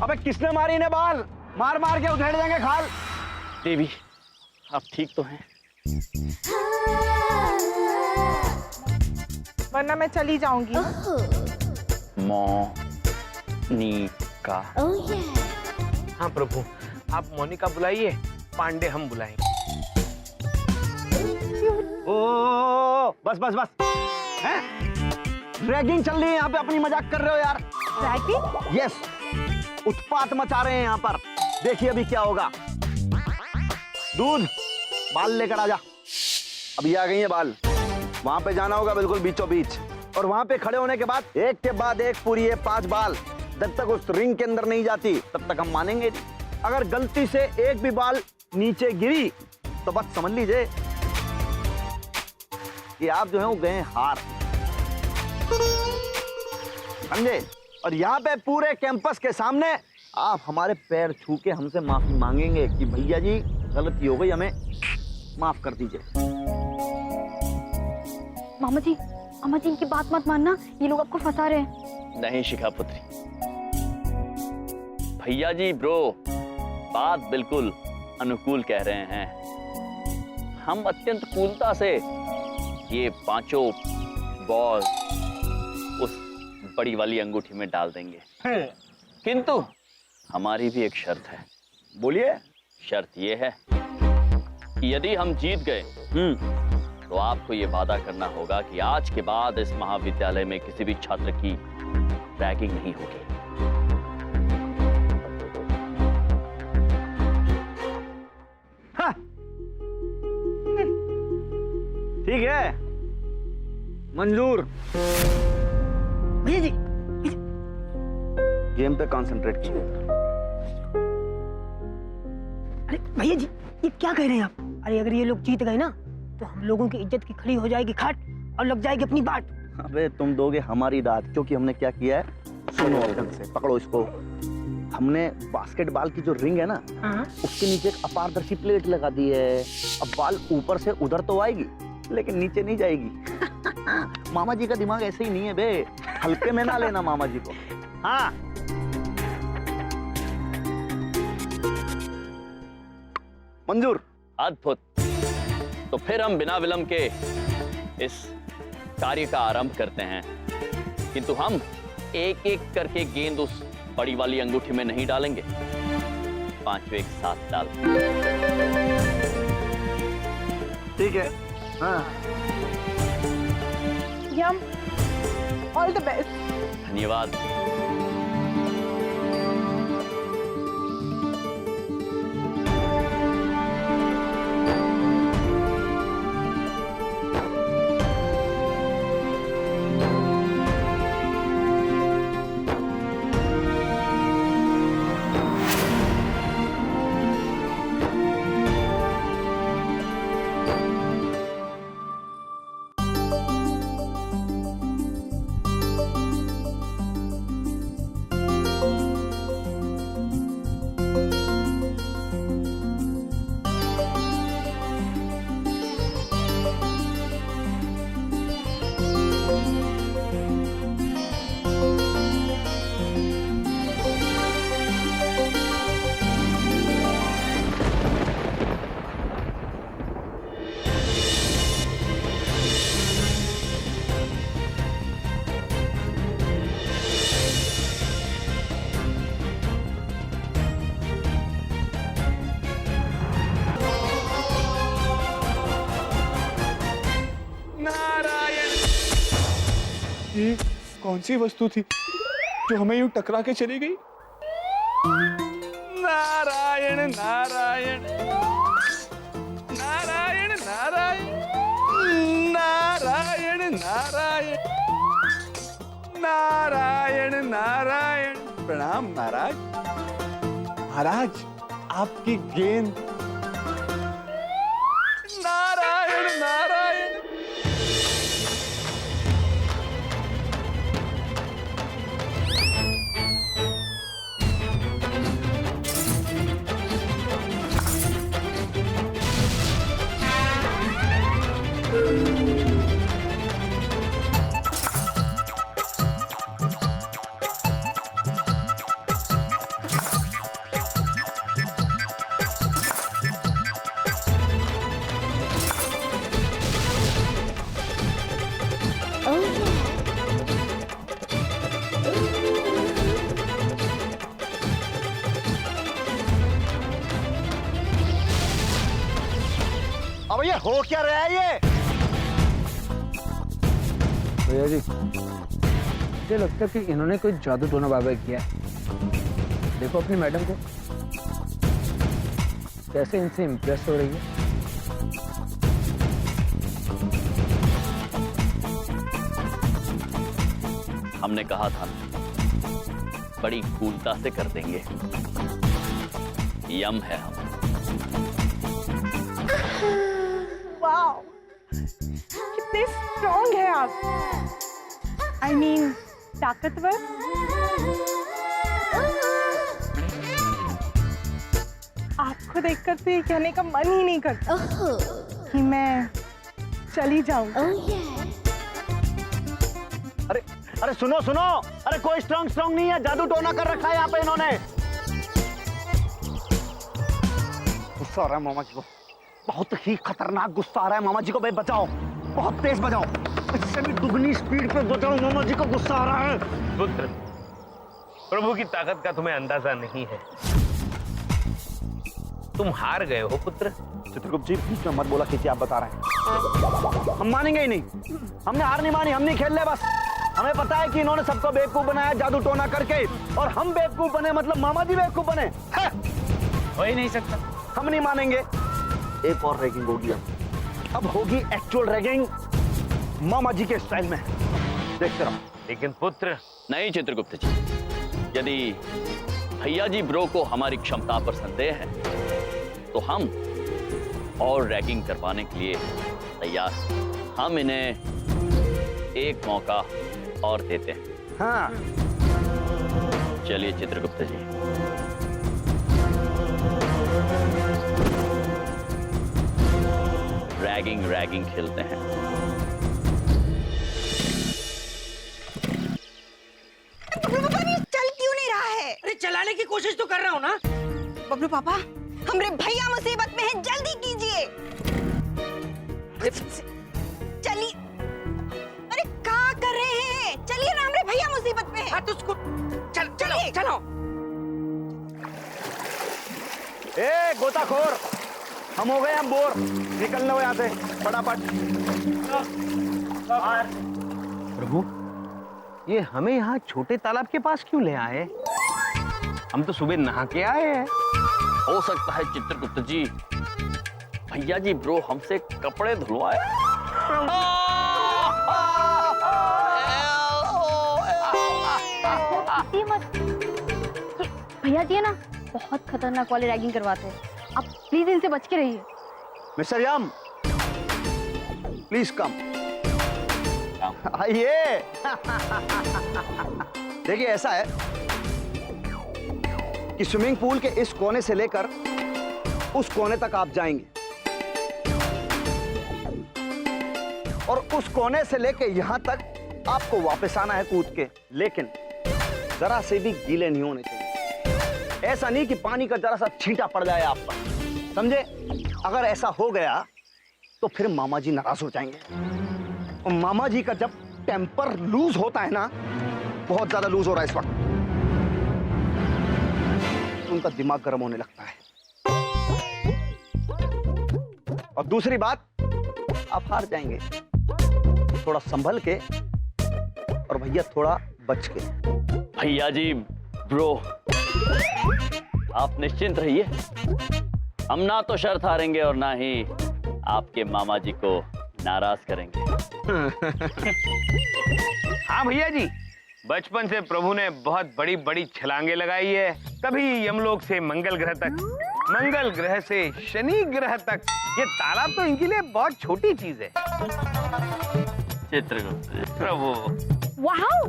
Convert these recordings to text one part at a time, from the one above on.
अबे किसने मारी इन्हें बाल? मार मार के उधेड़ देंगे खाल। देवी आप ठीक तो हैं? वरना मैं चली जाऊंगी। मोनिका। हाँ प्रभु, आप मोनिका बुलाइए, पांडे हम बुलाएंगे। ओ बस बस बस, हैं? रैगिंग चल रही है यहाँ पे, अपनी मजाक कर रहे हो यार। रैगिंग? यस, उत्पात मचा रहे हैं यहाँ पर। देखिए अभी क्या होगा। दूध, बाल लेकर आजा। अभी आ गई है बाल। वहां पे जाना होगा बिल्कुल बीचों बीच, और वहां पे खड़े होने के बाद एक के बाद एक पूरी है 5 बाल। जब तक उस रिंग के अंदर नहीं जाती तब तक हम मानेंगे नहीं। अगर गलती से एक भी बाल नीचे गिरी तो बस समझ लीजिए कि आप जो है वो गए हार, समझे? और यहाँ पे पूरे कैंपस के सामने आप हमारे पैर छू के हमसे माफी मांगेंगे कि भैया जी गलती हो गई, हमें माफ कर दीजिए। मामा जी इनकी बात मत मानना, ये लोग आपको फंसा रहे हैं। नहीं शिखा पुत्री, भैया जी ब्रो बात बिल्कुल अनुकूल कह रहे हैं। हम अत्यंत कूलता से ये 5 बॉल उस बड़ी वाली अंगूठी में डाल देंगे, किंतु हमारी भी एक शर्त है। बोलिए। शर्त ये है कि यदि हम जीत गए तो आपको ये वादा करना होगा कि आज के बाद इस महाविद्यालय में किसी भी छात्र की रैगिंग नहीं होगी। हाँ। ठीक है, मंजूर। भैया जी गेम पे कंसंट्रेट कीजिए। अरे भैया जी ये क्या कह रहे हैं आप? अरे अगर ये लोग जीत गए ना तो हम लोगों की इज्जत की खड़ी हो जाएगी खाट और लग जाएगी अपनी बाट। अबे तुम दोगे हमारी दाद, क्योंकि हमने क्या किया है, सुनो ढंग से, पकड़ो इसको। हमने बास्केटबॉल की जो रिंग है ना, उसके नीचे एक अपारदर्शी प्लेट लगा दी है। अब बॉल ऊपर से उधर तो आएगी लेकिन नीचे नहीं जाएगी। मामा जी का दिमाग ऐसे ही नहीं है बे, हल्के में ना लेना मामा जी को। हाँ मंजूर। अद्भुत। तो फिर हम बिना विलंब के इस कार्य का आरंभ करते हैं, किंतु हम एक एक करके गेंद उस बड़ी वाली अंगूठी में नहीं डालेंगे, 5 एक साथ डाल। ठीक है। हाँ यम, ऑल द बेस्ट। धन्यवाद। ये कौन सी वस्तु थी जो हमें यूं टकरा के चली गई? नारायण नारायण नारायण नारायण नारायण नारायण नारायण नारायण। प्रणाम महाराज। महाराज आपकी गेंद। नारायण नारायण। ये हो क्या रहा है ये? भैया जी, मुझे लगता है कि इन्होंने कोई जादू टोना बाबा किया है। देखो अपनी मैडम को कैसे इनसे इम्प्रेस हो रही है। हमने कहा था बड़ी कूलता से कर देंगे। यम है हम। वाओ, कितने स्ट्रॉन्ग है आप। आई मीन ताकतवर। आपको देखकर तो ये कहने का मन ही नहीं करता कि मैं चली जाऊं। अरे अरे सुनो सुनो, अरे कोई स्ट्रॉन्ग नहीं है, जादू टोना कर रखा है यहाँ पे इन्होंने। गुस्सा आ रहा है मामा जी को, बहुत ही खतरनाक गुस्सा आ रहा है मामा जी को। भाई बचाओ, बहुत तेज बजाओ, इससे भी दुगनी स्पीड पे बजाओ, मामा जी को गुस्सा आ रहा है। पुत्र, प्रभु की ताकत का तुम्हें अंदाजा नहीं है। तुम हार गए हो पुत्र। चित्रगुप्त जी बीच में मत बोला कि आप बता रहे हैं। हम मानेंगे ही नहीं, हमने हार नहीं मानी, हम नहीं खेल रहे। बस हमें पता है कि इन्होंने सबको बेवकूफ बनाया जादू टोना करके, और हम बेवकूफ बने मतलब मामा जी बेवकूफ बने। हो ही नहीं सकता। हम नहीं मानेंगे। एक और रैगिंग होगी, अब होगी एक्चुअल रैगिंग मामा जी के स्टाइल में। देखते रहो। लेकिन पुत्र, नहीं चित्रगुप्त जी, यदि भैया जी ब्रो को हमारी क्षमता पर संदेह है तो हम और रैगिंग करवाने के लिए तैयार। हम इन्हें एक मौका और देते हैं। हाँ चलिए चित्रगुप्त जी, रैगिंग खेलते हैं। चल क्यों नहीं रहा है? अरे चलाने की कोशिश तो कर रहा हूँ ना। बबलू पापा, हमरे भैया मुसीबत में है, जल्दी कीजिए। चलिए। अरे क्या कर रहे हैं? चलिए ना, हमरे भैया मुसीबत में है। हाँ तो उसको चलो। ए गोताखोर, हम हो गए हम बोर, निकलने हो यहाँ से फटाफट। प्रभु, ये हमें यहाँ छोटे तालाब के पास क्यों ले आए? हम तो सुबह नहा के आए हैं। हो सकता है चित्रगुप्त जी, भैया जी ब्रो हमसे कपड़े धुलवाए। हंसी मत। ये भैया जी है ना, बहुत खतरनाक वाले रैगिंग करवाते हैं। आप प्लीज इनसे बच के रहिए। Mister Yam, please come. आइए। देखिए ऐसा है कि स्विमिंग पूल के इस कोने से लेकर उस कोने तक आप जाएंगे, और उस कोने से लेकर यहां तक आपको वापस आना है कूद के। लेकिन जरा से भी गीले नहीं होने चाहिए। ऐसा नहीं कि पानी का जरा सा छींटा पड़ जाए आप पर, समझे? अगर ऐसा हो गया तो फिर मामा जी नाराज हो जाएंगे, और मामा जी का जब टेम्पर लूज होता है ना, बहुत ज्यादा लूज हो रहा है इस वक्त, तो उनका दिमाग गर्म होने लगता है। और दूसरी बात, आप हार जाएंगे। थोड़ा संभल के, और भैया थोड़ा बच के। भैया जी ब्रो, आप निश्चिंत रहिए, हम ना तो शर्त हारेंगे और ना ही आपके मामा जी को नाराज करेंगे। हाँ भैया जी, बचपन से प्रभु ने बहुत बड़ी बड़ी छलांगे लगाई है। कभी यमलोक से मंगल ग्रह तक, मंगल ग्रह से शनि ग्रह तक। ये तालाब तो इनके लिए बहुत छोटी चीज है। चित्रगुप्त प्रभु, wow,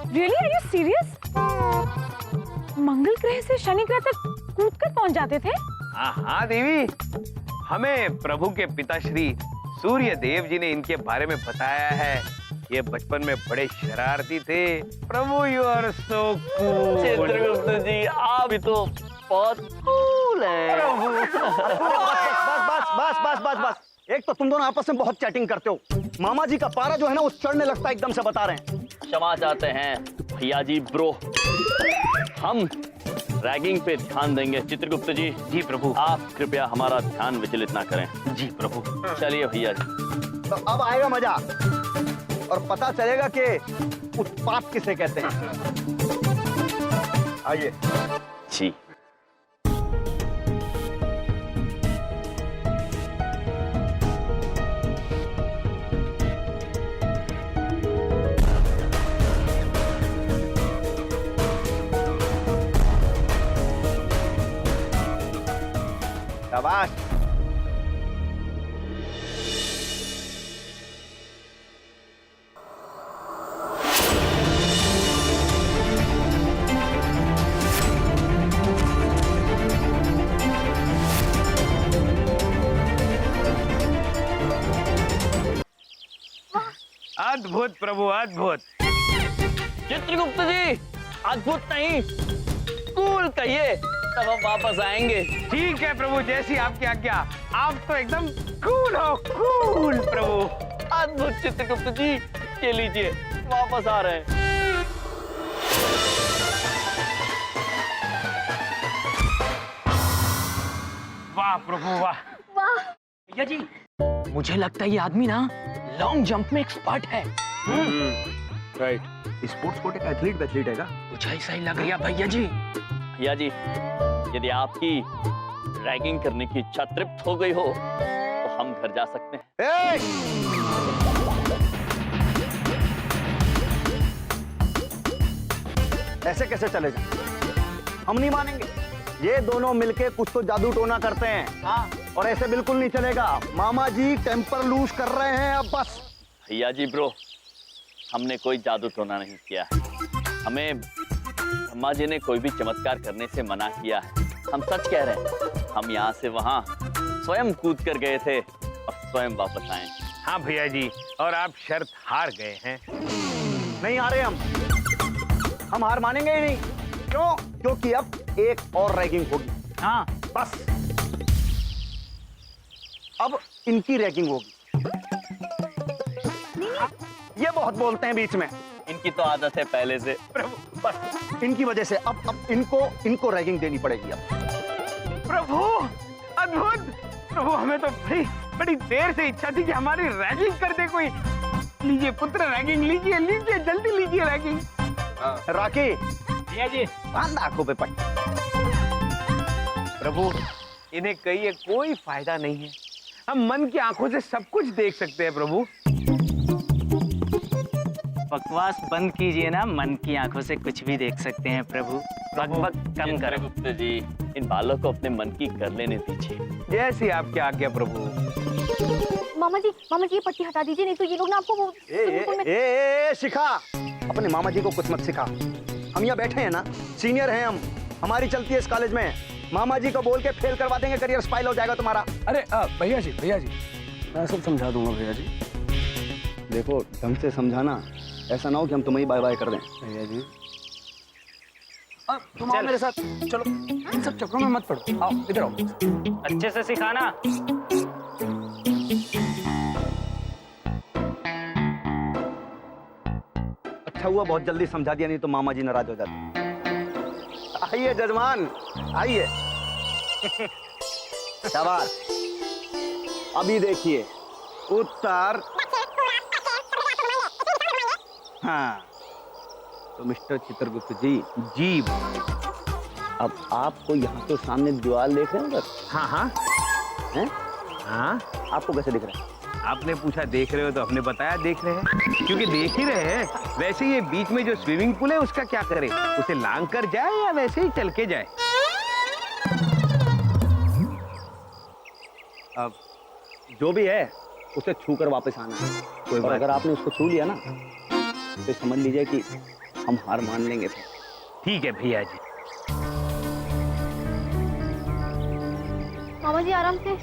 really are you serious? मंगल ग्रह से शनि ग्रह तक कूदकर पहुंच जाते थे? हाँ देवी, हमें प्रभु के पिताश्री सूर्य देव जी ने इनके बारे में बताया है। ये बचपन में बड़े शरारती थे। प्रभु, you are so cool. Chitragupta ji, आप भी तो बहुत कूल हैं। बस। एक तो तुम दोनों आपस में बहुत चैटिंग करते हो। मामा जी का पारा जो है ना, वो चढ़ने लगता है एकदम से, बता रहे हैं। क्षमा चाहते हैं भैया जी ब्रो, हम रैगिंग पे ध्यान देंगे। चित्रगुप्त जी, जी प्रभु। आप कृपया हमारा ध्यान विचलित ना करें। जी प्रभु। चलिए भैया जी। तो अब आएगा मजा और पता चलेगा कि उत्पात किसे कहते हैं। आइए। जी। शाबाश। अद्भुत प्रभु, अद्भुत। चित्रगुप्त जी, अद्भुत नहीं, कूल कहिए, तब हम वापस आएंगे। ठीक है प्रभु, जैसी आपकी आज्ञा। आप तो एकदम कूल हो, कूल प्रभु। अद्भुत चित्रगुप्त जी, ये लीजिए, वापस आ रहे हैं। वाह प्रभु, वाह। भैया जी, मुझे लगता है ये आदमी ना लॉन्ग जंप में एक्सपर्ट है। राइट। स्पोर्ट्स कोटे का एथलीट है का? मुझे ऐसा ही लग रहा भैया जी। भैया जी, यदि आपकी रैगिंग करने की इच्छा तृप्त हो गई हो तो हम घर जा सकते हैं। ऐसे कैसे चले जाए? हम नहीं मानेंगे। ये दोनों मिलके कुछ तो जादू टोना करते हैं। हाँ। और ऐसे बिल्कुल नहीं चलेगा। मामा जी टेम्पर लूज कर रहे हैं अब बस। भैया जी ब्रो, हमने कोई जादू टोना नहीं किया है। हमें ब्रह्मा जी ने कोई भी चमत्कार करने से मना किया है। हम सच कह रहे हैं। हम यहाँ से वहाँ स्वयं कूद कर गए थे और स्वयं वापस आए। हाँ भैया जी, और आप शर्त हार गए हैं। नहीं हारे हम हार मानेंगे ही नहीं। क्यों? क्योंकि अब एक और रैगिंग होगी। हाँ बस, अब इनकी रैगिंग होगी। ये बहुत बोलते हैं बीच में। इनकी तो आदत है पहले से। प्रभु बस इनकी वजह से अब इनको रैगिंग देनी पड़ेगी अब। प्रभु अद्भुत। प्रभु, हमें तो बड़ी देर से इच्छा थी कि हमारी रैगिंग कर दे कोई। लीजिए पुत्र, रैगिंग लीजिए, लीजिए जल्दी लीजिए रैगिंग। राखी भैया जी, बांध आंखों पे पट्टी। प्रभु, इन्हें कहिए कोई फायदा नहीं है। हम मन की आंखों से सब कुछ देख सकते हैं प्रभु। बकवास बंद कीजिए ना, मन की आंखों से कुछ भी देख सकते हैं प्रभु। बकबक कम करें। गुप्त जी, इन बालों को अपने मन की कर लेने दीजिए। जैसी आपकी आज्ञा प्रभु। मामा जी ये पट्टी हटा दीजिए, नहीं तो ये लोग ना आपको वो स्विमिंग पूल में। शिखा, अपने मामा जी को कुछ मत सिखा। हम यहाँ बैठे हैं ना, सीनियर हैं हम, हमारी चलती है इस कॉलेज में। मामा जी को बोल के फेल करवा देंगे, करियर स्पाइल हो जाएगा तुम्हारा। अरे भैया जी मैं सब समझा दूंगा भैया जी। देखो ढंग से समझाना, ऐसा ना हो कि हम तुम्हें बाय बाय कर दें। भैया जी तुम आओ मेरे साथ, चलो। इन सब चक्करों में मत पड़ो, आओ इधर आओ। अच्छे से सिखाना। अच्छा हुआ बहुत जल्दी समझा दिया, नहीं तो मामा जी नाराज हो जाते। आइए जजमान, आइए। शाबाश। अभी देखिए उत्तर। हाँ तो मिस्टर चित्रगुप्त जी, अब आपको यहाँ तो सामने दीवार देख रहे हैं उधर? हाँ हाँ हैं? हाँ, आपको कैसे दिख रहा है? आपने पूछा देख रहे हो तो हमने बताया देख रहे हैं, क्योंकि देख ही रहे हैं। वैसे ये बीच में जो स्विमिंग पूल है उसका क्या करे? उसे लांग कर जाए या वैसे ही चल के जाए? अब जो भी है उसे छू कर वापस आना है। और अगर आपने उसको छू लिया ना तो समझ लीजिए कि हम हार मान लेंगे। ठीक है भैया जी। मामा जी आराम से।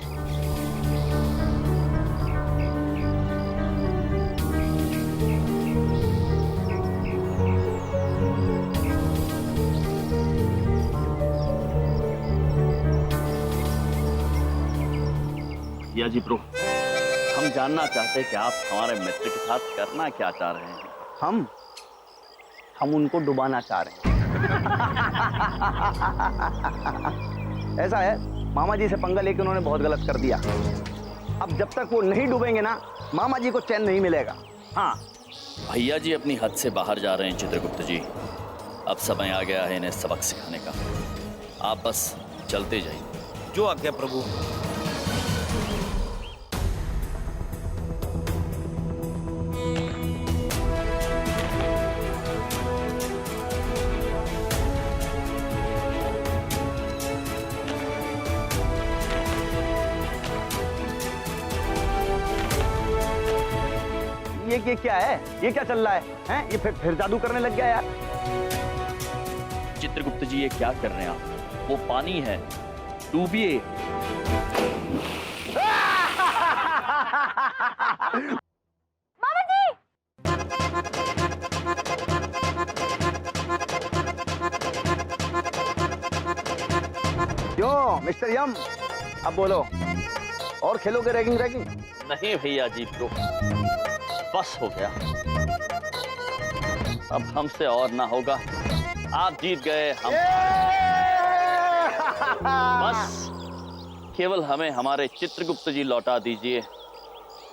भैया जी ब्रो, हम जानना चाहते हैं कि आप हमारे मित्र के साथ करना क्या चाह रहे हैं। हम उनको डुबाना चाह रहे हैं। ऐसा है, मामा जी से पंगा लेके उन्होंने बहुत गलत कर दिया। अब जब तक वो नहीं डूबेंगे ना, मामा जी को चैन नहीं मिलेगा। हाँ, भैया जी अपनी हद से बाहर जा रहे हैं चित्रगुप्त जी। अब समय आ गया है इन्हें सबक सिखाने का। आप बस चलते जाइए। जो आज्ञा प्रभु। ये क्या है? ये क्या चल रहा है? हैं? ये फिर जादू करने लग गया यार। चित्रगुप्त जी ये क्या कर रहे हैं आप? वो पानी है, डूबिए। मामा जी! क्यों मिस्टर यम, अब बोलो, और खेलोगे रैगिंग? नहीं भैया जी, तो बस हो गया। अब हमसे और ना होगा। आप जीत गए, हम बस केवल हमें हमारे चित्रगुप्त जी लौटा दीजिए।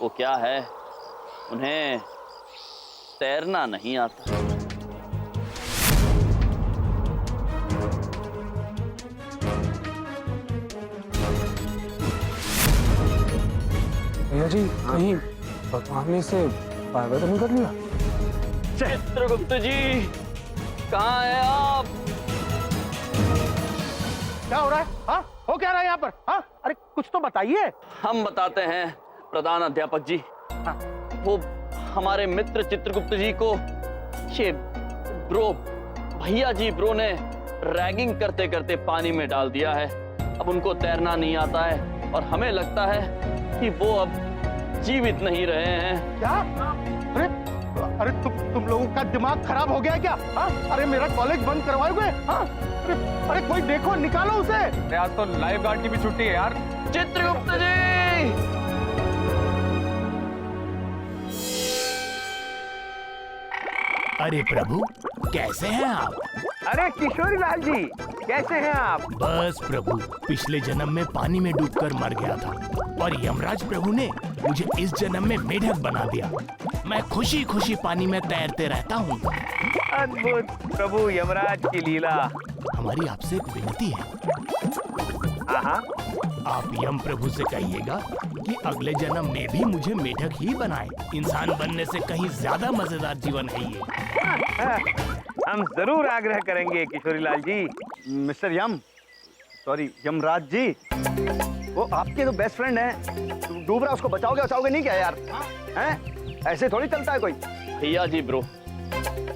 वो क्या है, उन्हें तैरना नहीं आता। भैया जी, कहीं भगवान ने इसे बाय-बाय तो नहीं कर लिया? चित्रगुप्त जी कहाँ हैं आप? क्या हो रहा है? हाँ, हो क्या रहा है यहाँ पर? हाँ, अरे कुछ तो बताइए। हम बताते हैं प्रधान अध्यापक जी। हाँ। वो हमारे मित्र चित्रगुप्त जी को ये भैया जी ने रैगिंग करते करते पानी में डाल दिया है। अब उनको तैरना नहीं आता है और हमें लगता है कि वो अब जीवित नहीं रहे हैं। क्या? अरे तुम लोगों का दिमाग खराब हो गया क्या? हाँ? अरे मेरा कॉलेज बंद करवाओगे? हाँ? अरे कोई देखो, निकालो उसे। अरे आज तो लाइफ गार्ड की भी छुट्टी है यार। चित्रगुप्त जी! अरे प्रभु, कैसे हैं आप? अरे किशोरी लाल जी, कैसे हैं आप? बस प्रभु, पिछले जन्म में पानी में डूबकर मर गया था और यमराज प्रभु ने मुझे इस जन्म में मेढक बना दिया। मैं खुशी खुशी पानी में तैरते रहता हूँ। अद्भुत प्रभु यमराज की लीला। हमारी आपसे एक विनती है। हाँ, आप यम प्रभु से कहिएगा कि अगले जन्म में भी मुझे मेढक ही बनाए। इंसान बनने से कहीं ज्यादा मजेदार जीवन है ये। हम जरूर आग्रह करेंगे किशोरी लाल जी। मिस्टर यम, सॉरी यमराज जी, वो आपके तो बेस्ट फ्रेंड हैं। डूब रहा, उसको बचाओगे नहीं क्या यार? हैं? ऐसे थोड़ी चलता है कोई। भैया जी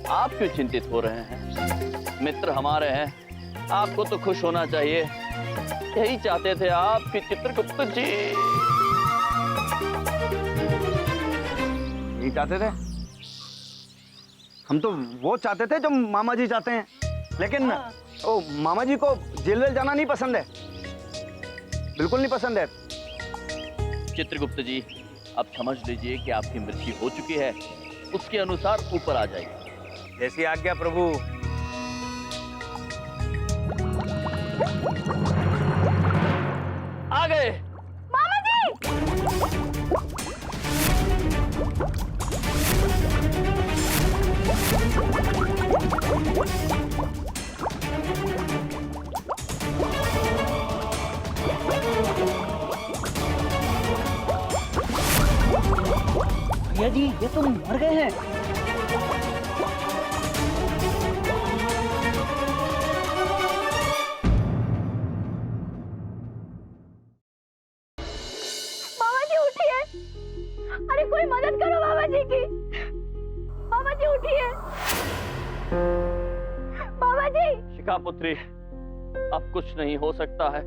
आप क्यों चिंतित हो रहे हैं? मित्र हमारे हैं, आपको तो खुश होना चाहिए। यही चाहते थे आप कि चित्रगुप्त जी। यही चाहते थे? हम तो वो चाहते थे जो मामा जी चाहते हैं, लेकिन ओ मामा जी को जेल वेल जाना नहीं पसंद है, बिल्कुल नहीं पसंद है। चित्रगुप्त जी अब समझ लीजिए कि आपकी मृत्यु हो चुकी है, उसके अनुसार ऊपर आ जाइए। जैसी आज्ञा प्रभु। आ गए मामा जी! भैया जी, ये तो मर गए हैं। मामा जी उठिए! अरे कोई मदद करो मामा जी की! मामा जी उठिए! मामा जी! शिखा पुत्री, अब कुछ नहीं हो सकता है।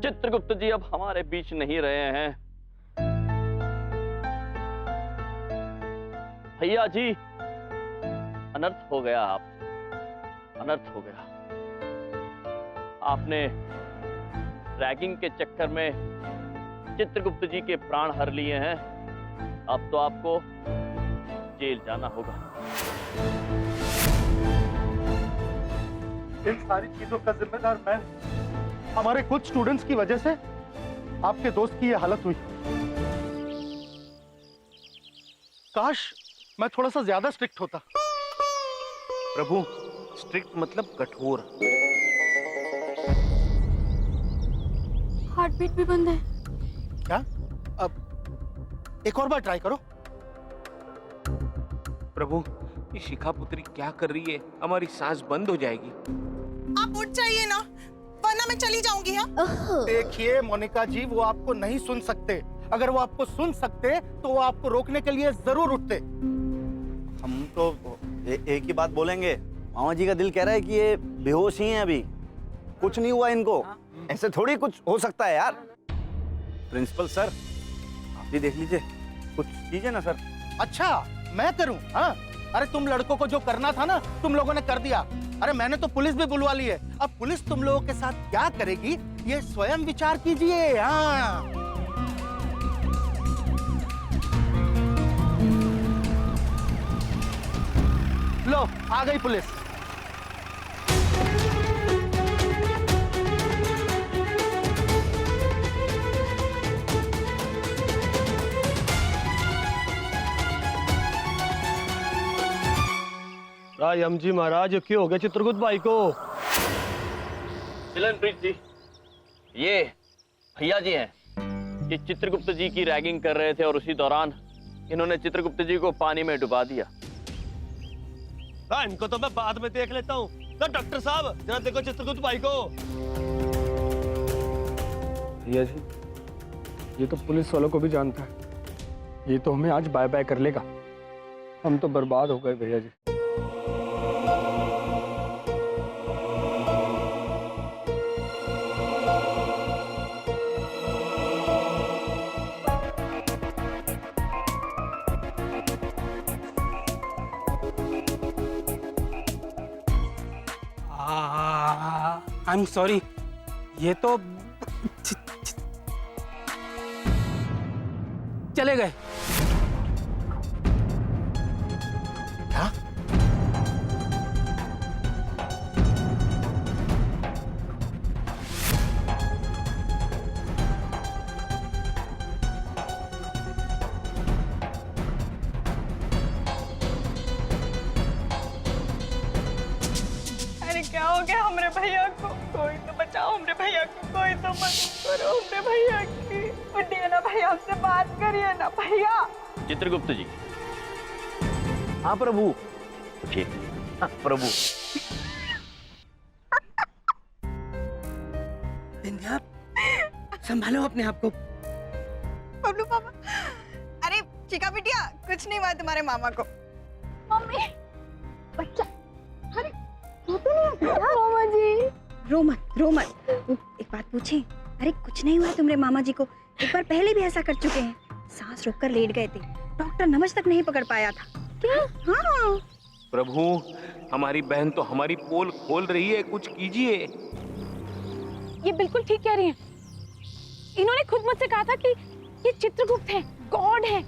चित्रगुप्त जी अब हमारे बीच नहीं रहे हैं। भैया जी, अनर्थ हो गया, आप अनर्थ हो गया। आपने रैगिंग के चक्कर में चित्रगुप्त जी के प्राण हर लिए हैं। अब तो आपको जेल जाना होगा। इन सारी चीजों का जिम्मेदार मैं हूं। हमारे कुछ स्टूडेंट्स की वजह से आपके दोस्त की यह हालत हुई। काश मैं थोड़ा सा ज्यादा स्ट्रिक्ट होता। प्रभु, स्ट्रिक्ट मतलब कठोर। हार्ट बीट भी बंद है। क्या? अब एक और बार ट्राई करो। प्रभु, ये शिखा पुत्री क्या कर रही है? हमारी सांस बंद हो जाएगी। आप उठ जाइए ना, वरना मैं चली जाऊंगी। हाँ, देखिए मोनिका जी, वो आपको नहीं सुन सकते। अगर वो आपको सुन सकते तो वो आपको रोकने के लिए जरूर उठते। हम तो एक ही बात बोलेंगे। मामा जी का दिल कह रहा है कि ये बेहोश ही हैं अभी, कुछ नहीं हुआ इनको। ऐसे थोड़ी कुछ हो सकता है यार। प्रिंसिपल सर, आप भी देख लीजिए, कुछ कीजिए ना सर। अच्छा, मैं करूं? हाँ, अरे तुम लड़कों को जो करना था ना, तुम लोगों ने कर दिया। अरे मैंने तो पुलिस भी बुलवा ली है। अब पुलिस तुम लोगों के साथ क्या करेगी, ये स्वयं विचार कीजिए। हाँ, लो आ गई पुलिस। राम जी महाराज, क्यों हो गया चित्रगुप्त भाई को? चिलनप्रीत जी, ये भैया जी हैं। ये चित्रगुप्त जी की रैगिंग कर रहे थे और उसी दौरान इन्होंने चित्रगुप्त जी को पानी में डुबा दिया। हाँ, इनको तो मैं बाद में देख लेता हूँ। तो डॉक्टर साहब, जरा देखो चित्रगुप्त भाई को। भैया जी, ये तो पुलिस वालों को भी जानता है। ये तो हमें आज बाय बाय कर लेगा। हम तो बर्बाद हो गए भैया जी। आई एम सॉरी, ये तो चले गए। क्या? अरे क्या हो गया हमरे भैया को? कोई तो बचाओ हमरे भैया को, कोई तो मदद करो हमरे भैया की। उठिए ना भैया, हमसे बात करिए ना भैया। चित्रगुप्त जी। हाँ प्रभु। उठिए। हाँ, प्रभु। बिंदिया, संभालो अपने आप को। बबलू पापा, अरे चिका बिटिया, कुछ नहीं हुआ तुम्हारे मामा को। मम्मी, बच्चा, अरे तू तो नहीं है मामा जी। रो मत, रो मत। एक बात पूछे? अरे कुछ नहीं हुआ तुम्हारे मामा जी को। एक बार पहले भी ऐसा कर चुके हैं। सांस रोककर लेट गए थे, डॉक्टर नमज तक नहीं पकड़ पाया था। क्या? हाँ। प्रभु, हमारी बहन तो हमारी पोल खोल रही है, कुछ कीजिए। ये बिल्कुल ठीक कह रही हैं। इन्होंने खुद मुझसे कहा था कि ये चित्रगुप्त है, गॉड है।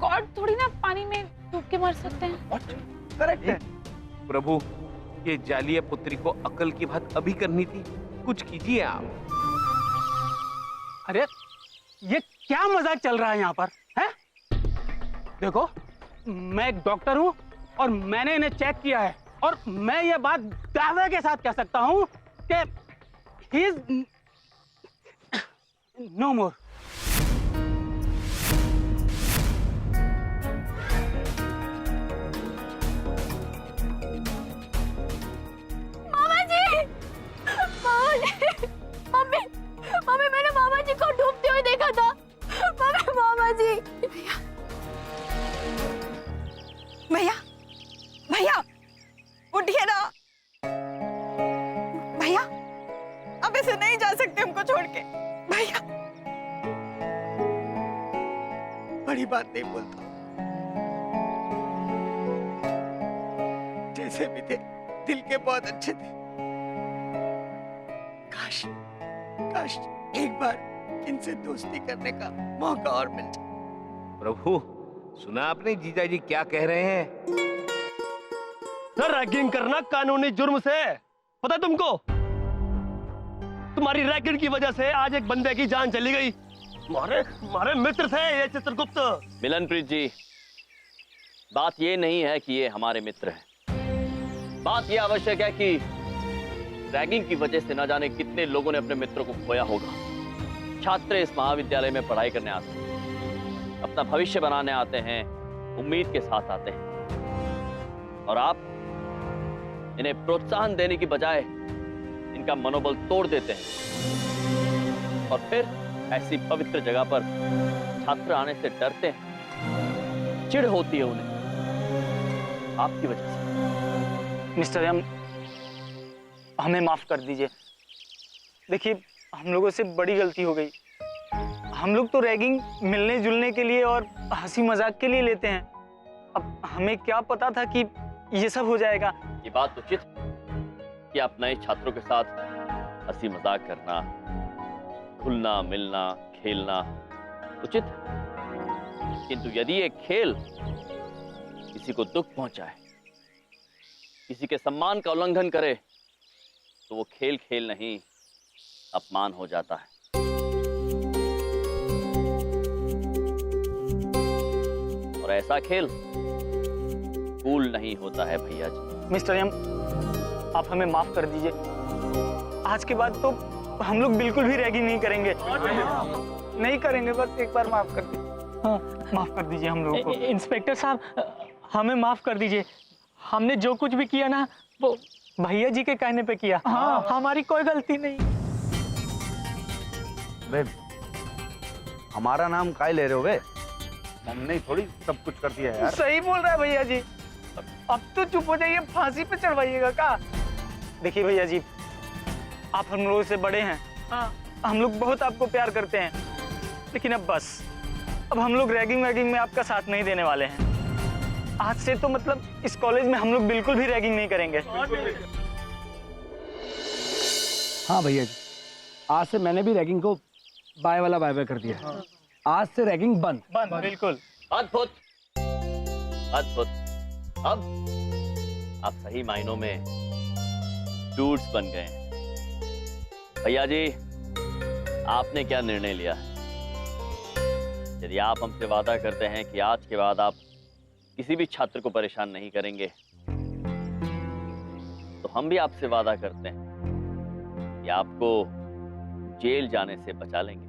गॉड थोड़ी ना पानी में डूब के मर सकते हैं। करेक्ट है प्रभु, ये जालिया पुत्री को अकल की बात अभी करनी थी, कुछ कीजिए आप। अरे ये क्या मजाक चल रहा है यहाँ पर, हैं? देखो, मैं एक डॉक्टर हूँ और मैंने इन्हें चेक किया है, और मैं ये बात दावे के साथ कह सकता हूँ कि he is no more. Mummy, mummy, मैंने मामा जी को डूबते हुए देखा था। मम्मी, मामा जी। भैया, भैया, उठिए ना। भैया, अब ऐसे नहीं जा सकते हमको छोड़ के। भैया, बड़ी बात नहीं बोलता। जैसे भी थे, दिल के बहुत अच्छे थे। काश काश एक बार इनसे दोस्ती करने का मौका और मिल जाए। प्रभु, सुना आपने जीजा जी क्या कह रहे हैं? सर, रैगिंग करना कानूनी जुर्म से पता है तुमको, तुम्हारी रैकेट की वजह से आज एक बंदे की जान चली गई। मारे मित्र थे ये चित्रगुप्त। मिलनप्रीत जी, बात ये नहीं है कि ये हमारे मित्र हैं। बात ये आवश्यक है कि रैगिंग की वजह से न जाने कितने लोगों ने अपने मित्रों को खोया होगा। छात्र इस महाविद्यालय में पढ़ाई करने आते हैं, अपना भविष्य बनाने आते हैं, उम्मीद के साथ आते हैं, और आप इन्हें प्रोत्साहन देने की बजाय इनका मनोबल तोड़ देते हैं, और फिर ऐसी पवित्र जगह पर छात्र आने से डरते हैं, चिढ़ होती है उन्हें आपकी वजह से। मिस्टर एम, हमें माफ कर दीजिए। देखिए, हम लोगों से बड़ी गलती हो गई। हम लोग तो रैगिंग मिलने जुलने के लिए और हंसी मजाक के लिए लेते हैं। अब हमें क्या पता था कि ये सब हो जाएगा। ये बात उचित कि आप नए छात्रों के साथ हंसी मजाक करना, घुलना मिलना, खेलना उचित, किंतु यदि एक खेल किसी को दुख पहुंचाए, किसी के सम्मान का उल्लंघन करे, तो वो खेल खेल नहीं, अपमान हो जाता है। और ऐसा खेल कूल नहीं होता है भैया जी। मिस्टर एम, आप हमें माफ कर दीजिए। आज के बाद तो हम लोग बिल्कुल भी रैगिंग नहीं करेंगे। नहीं करेंगे, बस एक बार माफ कर दीजिए। हाँ, माफ कर दीजिए हम लोगों को। इंस्पेक्टर साहब, हमें माफ कर दीजिए। हमने जो कुछ भी किया ना, वो भैया जी के कहने पे किया। हाँ, हमारी कोई गलती नहीं। बे, हमारा नाम काय ले रहे हो बे? हमने थोड़ी सब कुछ कर दिया है यार। सही बोल रहा है भैया जी। अब तो चुप हो जाइए, फांसी पे चढ़वाइएगा का? देखिए भैया जी, आप हम लोगों से बड़े हैं। हाँ, हम लोग बहुत आपको प्यार करते हैं, लेकिन अब बस, अब हम लोग रैगिंग वैगिंग में आपका साथ नहीं देने वाले हैं। आज से तो मतलब इस कॉलेज में हम लोग बिल्कुल भी रैगिंग नहीं करेंगे। हाँ भैया जी, आज से मैंने भी रैगिंग को बाय वाला बाय कर दिया। हाँ। आज से रैगिंग बंद। बिल्कुल। अद्भुत, अद्भुत। अब आप सही मायनों में डूड्स बन गए हैं। भैया जी, आपने क्या निर्णय लिया? यदि आप हमसे वादा करते हैं कि आज के बाद आप किसी भी छात्र को परेशान नहीं करेंगे, तो हम भी आपसे वादा करते हैं कि आपको जेल जाने से बचा लेंगे।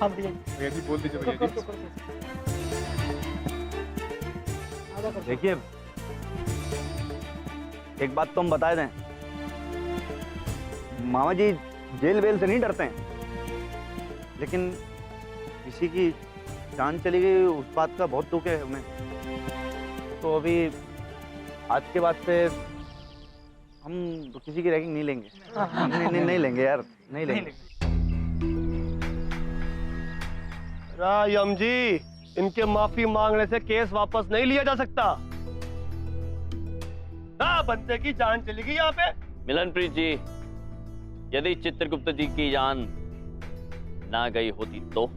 हाँ भैया जी, बोल दीजिए भैया जी। देखिए, एक बात तो हम बता दें, मामा जी जेल वेल से नहीं डरते हैं, लेकिन किसी की जान चली गई उस बात का बहुत दुख है उन्हें। तो अभी आज के बाद से हम किसी की रैगिंग नहीं लेंगे। नहीं लेंगे यार, नहीं लेंगे। रायम जी, इनके माफी मांगने से केस वापस नहीं लिया जा सकता। बंदे की जान चली गई यहाँ पे। मिलनप्रीत जी, यदि चित्रगुप्त जी की जान ना गई होती तो?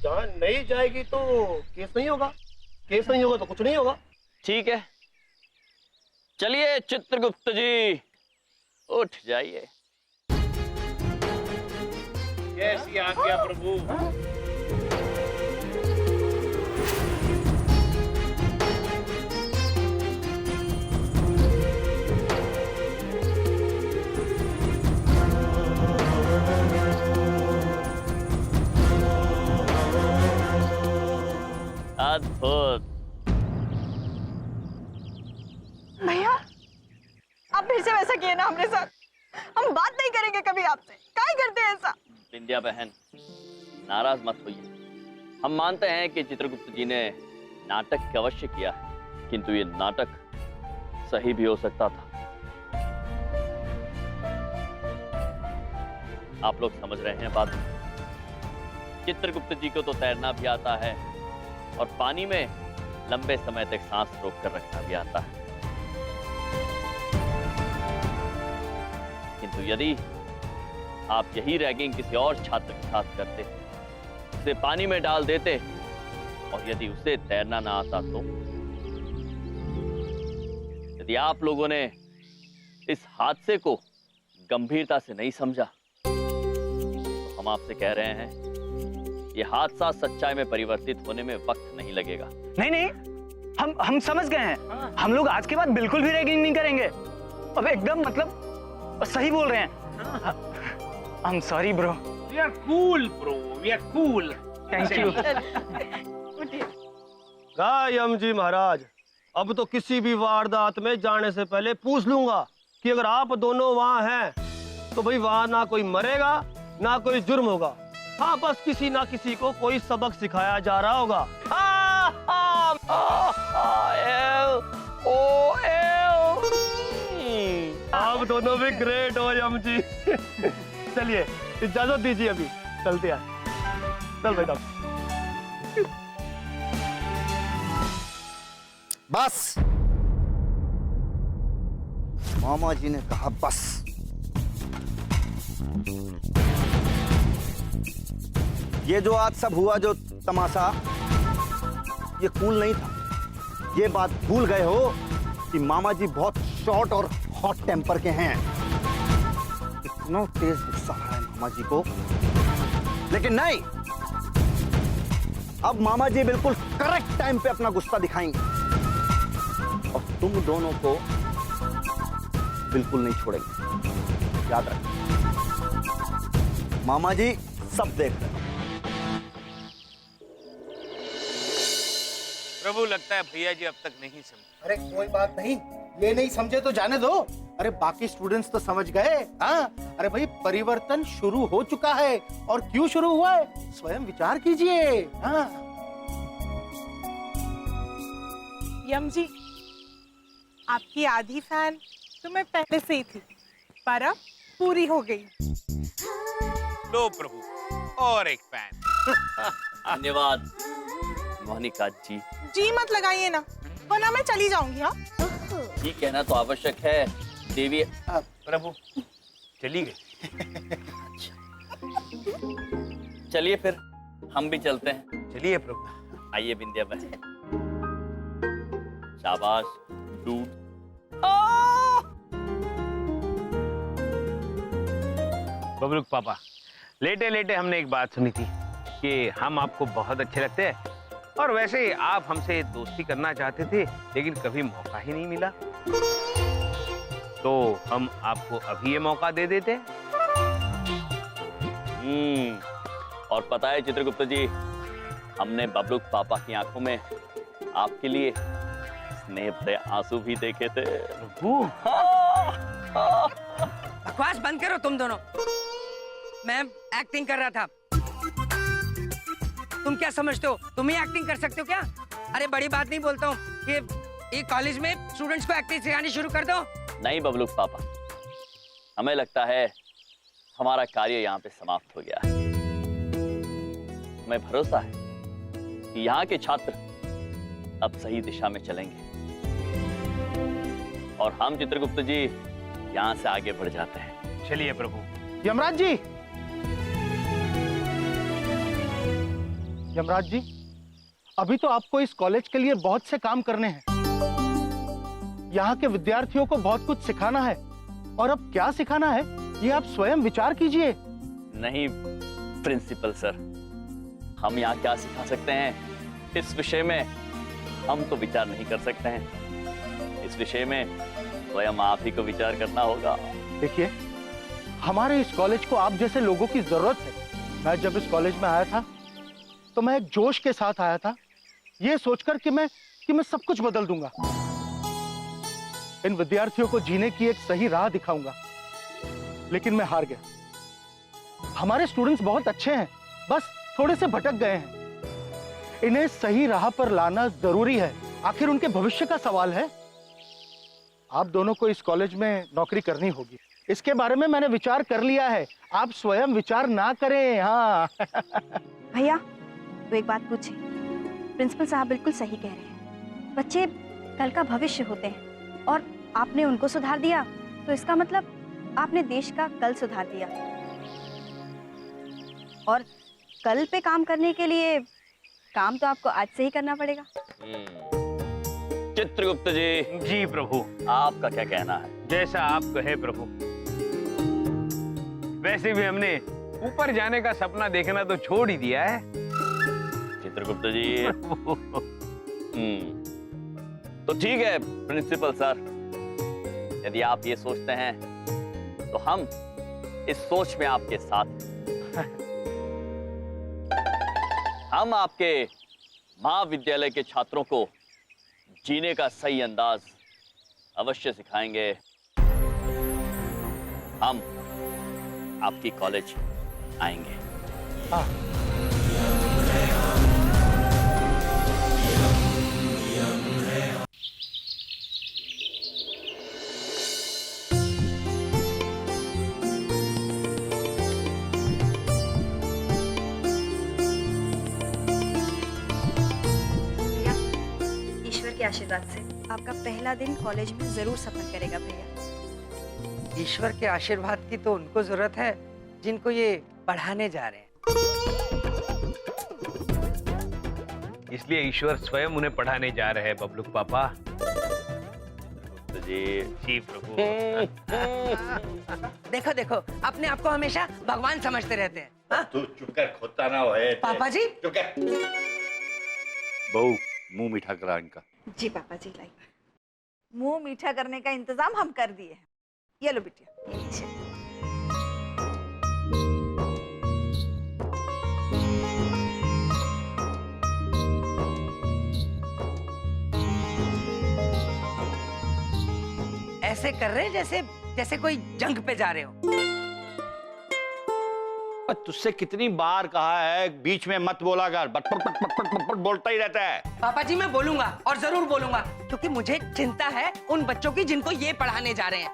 जान नहीं जाएगी तो केस नहीं होगा, केस नहीं होगा तो कुछ नहीं होगा। ठीक है, चलिए चित्रगुप्त जी, उठ जाइए। कैसी आज्ञा प्रभु। अद्भुत। भैया, आप फिर से वैसा किए ना हमरे साथ। हम बात नहीं करेंगे कभी आपसे। काहे करते हैं ऐसा? बिंदिया बहन, नाराज मत होइए। हम मानते हैं कि चित्रगुप्त जी ने नाटक अवश्य किया है, किंतु ये नाटक सही भी हो सकता था। आप लोग समझ रहे हैं बात? चित्रगुप्त जी को तो तैरना भी आता है और पानी में लंबे समय तक सांस रोककर रखना भी आता है, किंतु यदि आप यही रैगिंग किसी और छात्र के साथ करते, उसे पानी में डाल देते, और यदि उसे तैरना ना आता यदि आप लोगों ने इस हादसे को गंभीरता से नहीं समझा तो हम आपसे कह रहे हैं ये हादसा सच्चाई में परिवर्तित होने में वक्त नहीं लगेगा। नहीं नहीं, हम समझ गए हैं। हम लोग आज के बाद बिल्कुल भी रैगिंग नहीं करेंगे। अब एकदम मतलब सही बोल रहे हैं। I am sorry bro. We are cool bro, we are cool. Thank you. Yam ji महाराज, अब तो किसी भी वारदात में जाने से पहले पूछ लूंगा कि अगर आप दोनों वहाँ हैं तो भाई वहाँ ना कोई मरेगा ना कोई जुर्म होगा। हाँ, बस किसी ना किसी को कोई सबक सिखाया जा रहा होगा। आप दोनों भी ग्रेट हो यम जी। चलिए इजाजत दीजिए, अभी चलते हैं। चल बेटा। बस, मामा जी ने कहा बस। ये जो आज सब हुआ, जो तमाशा, ये कूल नहीं था। ये बात भूल गए हो कि मामा जी बहुत शॉर्ट और हॉट टेम्पर के हैं। इतना तेज गुस्सा है मामा जी को, लेकिन नहीं, अब मामा जी बिल्कुल करेक्ट टाइम पे अपना गुस्सा दिखाएंगे और तुम दोनों को बिल्कुल नहीं छोड़ेंगे। याद रखना, मामा जी सब देख रहे हैं। प्रभु, लगता है भैया जी अब तक नहीं समझे। अरे कोई बात नहीं, ये नहीं समझे तो जाने दो। अरे बाकी स्टूडेंट्स तो समझ गए। हाँ, अरे भाई परिवर्तन शुरू हो चुका है। और क्यों शुरू हुआ है, स्वयं विचार कीजिए। हाँ। यम जी, आपकी आधी फैन तो मैं पहले से ही थी, पर अब पूरी हो गई। लो प्रभु, और एक फैन। धन्यवाद मोनिका जी। जी मत लगाइए ना, वरना मैं चली जाऊंगी। हाँ, जी कहना तो आवश्यक है देवी। प्रभु चली गई। चलिए फिर हम भी चलते हैं। चलिए प्रभु। आइए बिंदिया बहन। शाबाश डूड। बबलूक पापा, लेटे लेटे हमने एक बात सुनी थी कि हम आपको बहुत अच्छे लगते हैं और वैसे आप हमसे दोस्ती करना चाहते थे, लेकिन कभी मौका ही नहीं मिला। तो हम आपको अभी ये मौका दे देते। और पता है चित्रगुप्त जी, हमने बबलूक पापा की आंखों में आपके लिए स्नेह भरे आंसू भी देखे थे। बकवास बंद करो तुम दोनों। मैं एक्टिंग कर रहा था। तुम क्या समझते हो, तुम ही एक्टिंग कर सकते हो क्या? अरे बड़ी बात नहीं बोलता हूँ कि ये कॉलेज में स्टूडेंट्स को एक्टिंग सिखानी शुरू कर दो। नहीं बबलूक पापा, हमें लगता है हमारा कार्य यहाँ पे समाप्त हो गया है। हमें भरोसा है कि यहाँ के छात्र अब सही दिशा में चलेंगे और हम चित्रगुप्त जी यहाँ से आगे बढ़ जाते हैं। चलिए प्रभु। यमराज जी, यमराज जी, अभी तो आपको इस कॉलेज के लिए बहुत से काम करने हैं। यहाँ के विद्यार्थियों को बहुत कुछ सिखाना है, और अब क्या सिखाना है ये आप स्वयं विचार कीजिए। नहीं प्रिंसिपल सर, हम यहाँ क्या सिखा सकते हैं इस विषय में हम तो विचार नहीं कर सकते हैं। इस विषय में स्वयं आप ही को विचार करना होगा। देखिए, हमारे इस कॉलेज को आप जैसे लोगों की जरूरत है। मैं जब इस कॉलेज में आया था तो मैं एक जोश के साथ आया था, ये सोचकर कि मैं सब कुछ बदल दूंगा, इन विद्यार्थियों को जीने की एक सही राह दिखाऊंगा। लेकिन मैं हार गया। हमारे स्टूडेंट्स बहुत अच्छे हैं, बस थोड़े से भटक गए हैं। इन्हें सही राह पर लाना जरूरी है, आखिर उनके भविष्य का सवाल है। आप दोनों को इस कॉलेज में नौकरी करनी होगी, इसके बारे में मैंने विचार कर लिया है। आप स्वयं विचार ना करें। हाँ। भैया, तो एक बात पूछे, प्रिंसिपल साहब बिल्कुल सही कह रहे हैं। बच्चे कल का भविष्य होते हैं, और आपने उनको सुधार दिया तो इसका मतलब आपने देश का कल सुधार दिया। और कल पे काम करने के लिए काम तो आपको आज से ही करना पड़ेगा। चित्रगुप्त जी। जी प्रभु। आपका क्या कहना है? जैसा आप कहे प्रभु। वैसे भी हमने ऊपर जाने का सपना देखना तो छोड़ ही दिया है। चित्रगुप्त जी। तो ठीक है प्रिंसिपल सर, यदि आप ये सोचते हैं तो हम इस सोच में आपके साथ हैं। हम आपके महाविद्यालय के छात्रों को जीने का सही अंदाज अवश्य सिखाएंगे। हम आपकी कॉलेज आएंगे। ईश्वर के आशीर्वाद से आपका पहला दिन कॉलेज में जरूर सफर करेगा भैया। ईश्वर के आशीर्वाद की तो उनको जरूरत है जिनको ये पढ़ाने जा रहे हैं। इसलिए ईश्वर स्वयं उन्हें पढ़ाने जा रहे हैं बबलू पापा। जी प्रभु। देखो देखो, अपने आप को हमेशा भगवान समझते रहते हैं। हाँ? तू चुप कर, खोता ना होए। पापा जी चुप कर। बहू मुंह मीठा करा इनका। जी पापा जी लाई। मुंह मीठा करने का इंतजाम हम कर दिए हैं। ये लो बिटिया, ये लीजिए। ऐसे कर रहे हैं जैसे जैसे कोई जंग पे जा रहे हो। तुझसे कितनी बार कहा है बीच में मत बोला कर, बट बोलता ही रहता है। पापा जी मैं बोलूंगा और जरूर बोलूंगा, क्योंकि मुझे चिंता है उन बच्चों की जिनको ये पढ़ाने जा रहे हैं,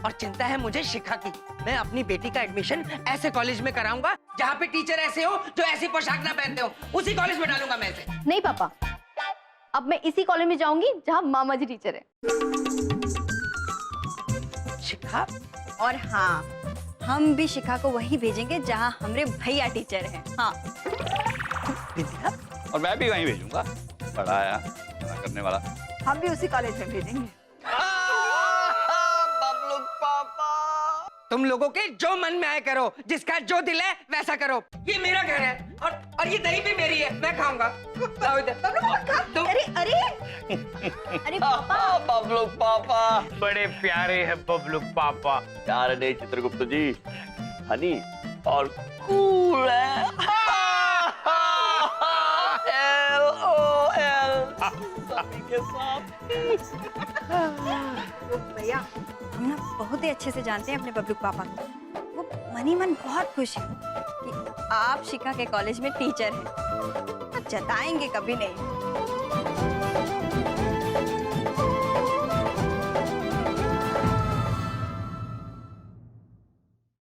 और चिंता है मुझे शिखा की। मैं अपनी बेटी का एडमिशन ऐसे कॉलेज में कराऊंगा जहाँ पे टीचर ऐसे हो जो ऐसी पोशाक ना पहनते हो, उसी कॉलेज में डालूंगा मैं इसे। नहीं पापा, अब मैं इसी कॉलेज में जाऊंगी जहाँ मामा जी टीचर है। शिखा? और हाँ, हम भी शिखा को वहीं भेजेंगे जहाँ हमारे भैया टीचर हैं। हाँ। और मैं भी वहीं भेजूंगा, पढ़ाया करने वाला। हम भी उसी कॉलेज में भेजेंगे। बबलू पापा, तुम लोगों के जो मन में आए करो, जिसका जो दिल है वैसा करो। ये मेरा घर है और ये दही भी मेरी है, मैं खाऊंगा। अरे अरे अरे पापा। बबलू पापा बड़े प्यारे हैं बबलू पापा। प्यारे नहीं चित्रगुप्त जी, हनी और कूल है। LOL सभी के साथ। भैया हम ना बहुत ही अच्छे से जानते हैं अपने बबलू पापा को। वो मनी मन बहुत खुश है कि आप शिखा के कॉलेज में टीचर हैं। जताएंगे कभी नहीं।